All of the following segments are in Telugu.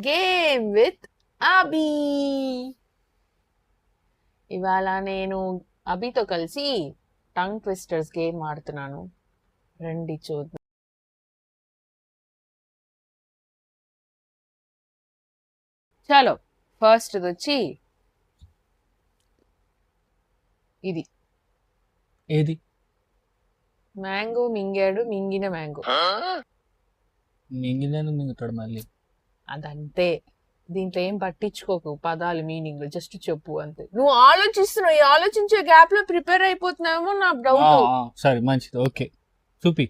Game with అబీ. ఇవాళ నేను అబీతో కలిసి టంగ్ ట్విస్టర్స్ గేమ్ ఆడుతున్నాను. రండి చూద్దాం. చలో ఫస్ట్ వచ్చి ఇది ఏది మ్యాంగో మింగాడు మింగిన మ్యాంగో. మింగిలేను మింగుతాడు మళ్ళీ. అదంతే, దీంట్లో ఏం పట్టించుకోకు పదాలు మీనింగ్, జస్ట్ చెప్పు అంతే. నువ్వు ఆలోచిస్తున్నావు, ఈ ఆలోచించే గ్యాప్ లో ప్రిపేర్ అయిపోతున్నావేమో నా డౌట్. సరే మంచిది, ఓకే చూపి.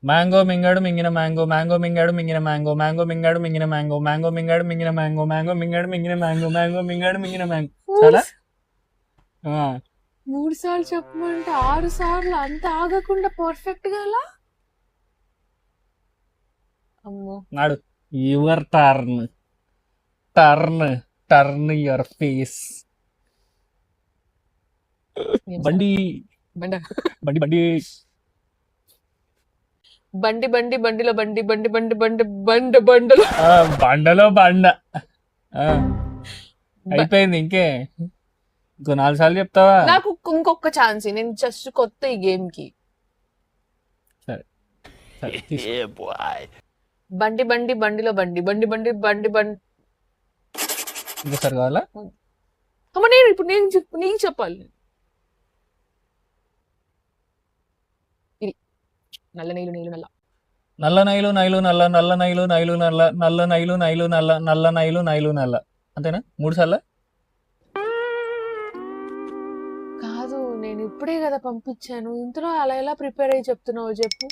మ్యాంగో మింగాడు మింగిన మ్యాంగో, మ్యాంగో మింగాడు మింగిన మ్యాంగో, మ్యాంగో మింగాడు మింగిన మ్యాంగో, మ్యాంగో మింగాడు మింగిన మ్యాంగో, మ్యాంగో మింగాడు మింగిన మ్యాంగో, మ్యాంగో మింగాడు మింగిన మ్యాంగో. చాలా 3 సార్లు చెప్పమంటే 6 సార్లు అంత ఆగకుండా పర్ఫెక్ట్ గా ఎలా? అమ్మో, నాడు your turn, turn turn your face. బండి బండ బండి బండి బండి బండి బండిలో బండి బండి బండి బండి బండ బండలో బండలో బండ. అయిపోయింది, ఇంకే ఇంకో 4 సార్లు చెప్తావా? నాకు ఇంకొక ఛాన్స్, నేను జస్ట్ కొత్త ఈ గేమ్ కి. సరే సరే తీసుకో. బండి బండి బండిలో బండి బండి బండి బండి బండి. ఇంకోసారి కావాలా? అమ్మ నేను ఇప్పుడు నీకు చెప్పాలి. ఇది నల్ల నీళ్ళు నీళ్ళు నల్ల నల్ల నైలు నైలు నల్ల, నల్ల నైలు నైలు నల్ల, నల్ల నైలు నైలు నల్ల, నల్ల నైలు నైలు నల్ల. అంతేనా? 3 సార్లు? కాదు, నేను ఇప్పుడే కదా పంపించాను. ఇంతలో అలా ఎలా ప్రిపేర్ అయ్యి చెప్తున్నావు చెప్పు.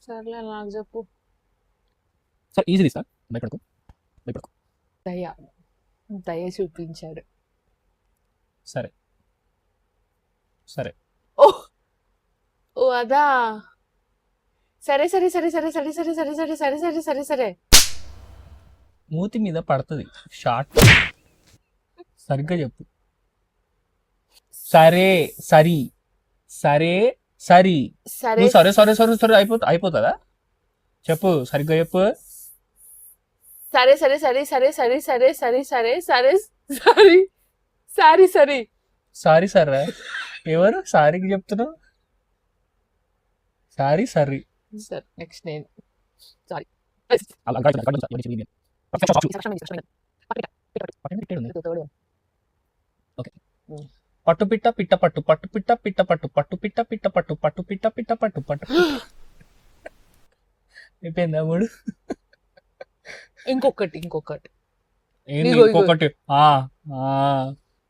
సర్లే నాకు చెప్పు. సార్ ఈజీ సార్, భయపడకు భయపడకు. దయ దయ చూపించాడు. సరే సరే. ఓ ఓ అదా. సరే సరే సరే సరే సరే సరే సరే సరే సరే సరే సరే సరే. మూతి మీద పడుతుంది షార్ట్. సరిగ్గా చెప్పు. సరే సరి, సరే సరి. సరే సరే సరే సరే సరే అయిపోతుందా? చెప్పు, సరిగ్గా చెప్పు. సరే సరే సరే సరే సరే సరే సరే సరే సరే సరే సారీ సరే. సారీ సర్రా? ఎవరు సారీకి చెప్తున్నావు? సారీ సర్రి. సరే నెక్స్ట్ నేను సారీ. పట్టు పిట్ట పిట్ట పట్టు, పట్టు పిట్ట పిట్ట పట్టు, పట్టు పిట్ట పిట్ట పట్టు, పట్టు పిట్ట పిట్ట పట్టు, పట్టు. అయిపోయిందా మూడు? ఇంకొకటి ఏంది ఇగో, ఇగో. ఇంకొకటి?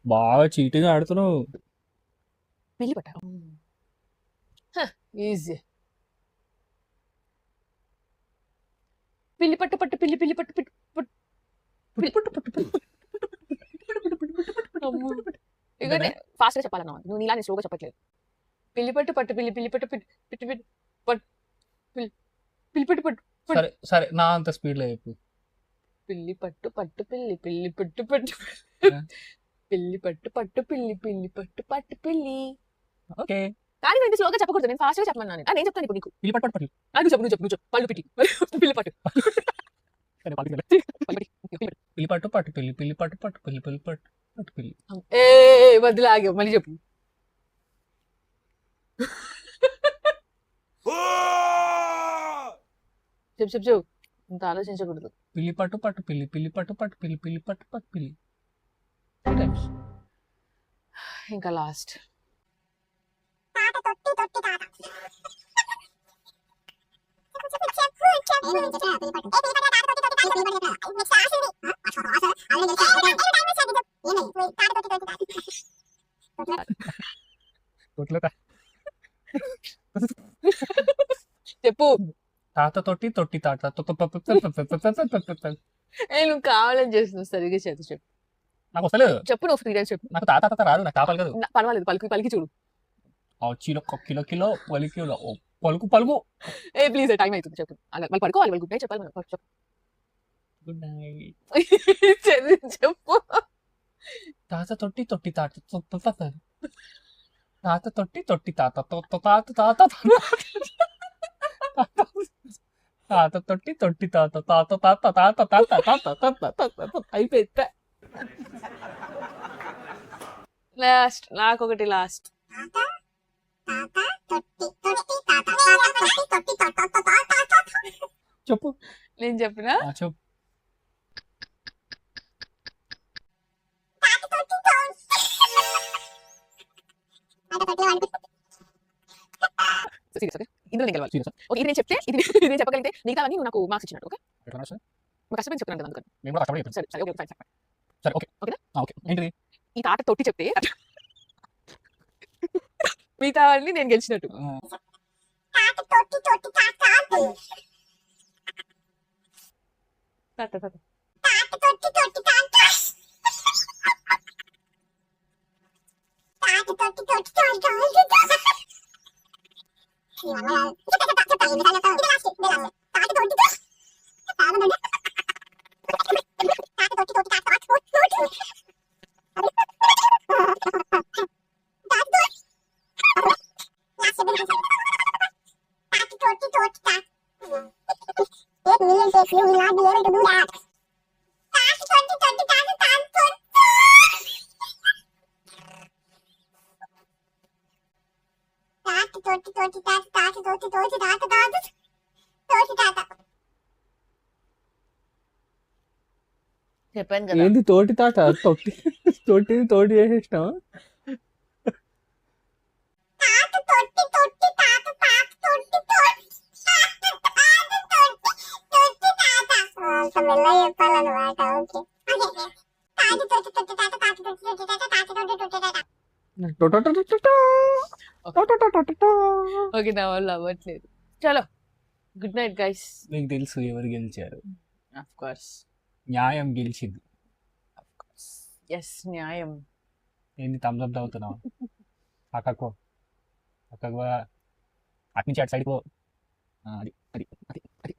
బాగా చీటింగ్ ఆడుతున్నావు. పిల్లి పట్ట. ఈజీ. పిల్లి పట్టు పట్టు పిల్లి పిల్లి పట్టు పిట్టు ఇక ఫాస్ట్ గా చెప్పాలన్నా, నువ్వు నీలా నేను స్లోగా చెప్పట్లేదు. పిల్లి పట్టు పట్టు పిల్లి పిల్లి పట్టు పిట్టు పిట్టు పిట్టు పట్టు పిల్లి పట్టు పట్టు సరే సరే, నా అంత స్పీడ్ లో చెప్పు. పిల్లి పట్టు పట్టు పిల్లి పిల్లి పట్టు పట్టు పిల్లి పట్టు పట్టు పిల్లి పిల్లి పట్టు పట్టు పిల్లి. ఓకే, కానీ నేను స్లోగా చెప్పకూడదు, నేను ఫాస్ట్ గా చెప్పమన్నాను. నేను చెప్తాను ఇప్పుడు నీకు. పిల్లి పట్టు పట్టు. నువ్వు చెప్పు పళ్ళు పిట్టి పిల్లి పట్టు. పిల్లి పట్టు పట్టు పిల్లి, పిల్లి పట్టు పట్టు పిల్లి, పిల్లి పట్టు పట్టు పిల్లి. ఏ వదిలే ఆగా, మళ్ళీ చెప్పు. చెప్పు ఇంత ఆలోచించకూడదు. పిల్లి పట్టు పట్టు పిల్లి, పిల్లి పట్టు పట్టు పిల్లి, పిల్లి పట్టు పట్టు పిల్లి. ఇంకా లాస్ట్. చెప్పు. తాత తొట్టి తొట్టి తాత. నువ్వు కావాలని చేస్తున్నావు. సరిగ్గా చెప్పు. నాకు వస్తలేదు. చెప్పు, నువ్వు ఫ్రీగా చెప్పు. నాకు తాత తాత రాదు, నాకు తాపాలి కదా. పర్వాలేదు, పలికి చూడు. కిలో కిలో పలికిలో పలుకు పలుకు. ప్లీజ్ టైం అవుతుంది, చెప్పు. అలా వాళ్ళు పడుకోవాలి, వాళ్ళు గుడ్ నైట్ చెప్పాలి. చెప్పు. Good night. చెప్పు. తాత తొట్టి తొట్టి తాత. తాత తొట్టి తొట్టి తాత. తాత తాత తాత తొట్టి తొట్టి తాత తాత తాత తాత తాత తాత తాత తాత అయిపోయింది. లాస్ట్ నాకొకటి లాస్ట్. చెప్పు. నేను చెప్పినా చెప్పు. ఇందులో నేను గెలవాలి. Serious ఆ? ఓకే, ఇది నేను చెప్తే ఇది నేను చెప్పగలిగితే మిగతావన్నీ నువ్వు నాకు మార్క్స్ ఇచ్చినట్టు. ఓకే, ఎట్లా రాస్తారు? నువ్వు కష్టపడి చెప్తున్నాను కదా అందుకని. నేను కూడా కష్టపడి చెప్పాను. సరే సరే, ఓకే ఫైన్ ఫైన్. సరే ఓకే. ఓకేనా? ఓకే. ఏంటిది? ఈ తాట తొట్టి చెప్తే మిగతావన్నీ నేను గెలిచినట్టు. తాత తాత చెప్పాను కదా. ఏంది తోటి తాత తొట్టి తొట్టిని తోటి చేసేసినావా? ఓకే, నా వల్ల అవ్వట్లేదు. చలో, గుడ్ నైట్ గైస్. నీకు తెలుసు ఎవరు గెలిచారు. ఆఫ్ కోర్స్, న్యాయం గెలిచింది. ఎస్, న్యాయం. ఏంది థమ్స్అప్ తాగుతున్నావు? అక్కకు అక్కకు అటు నుంచి అటు సైడ్ పో. అది అది అది అది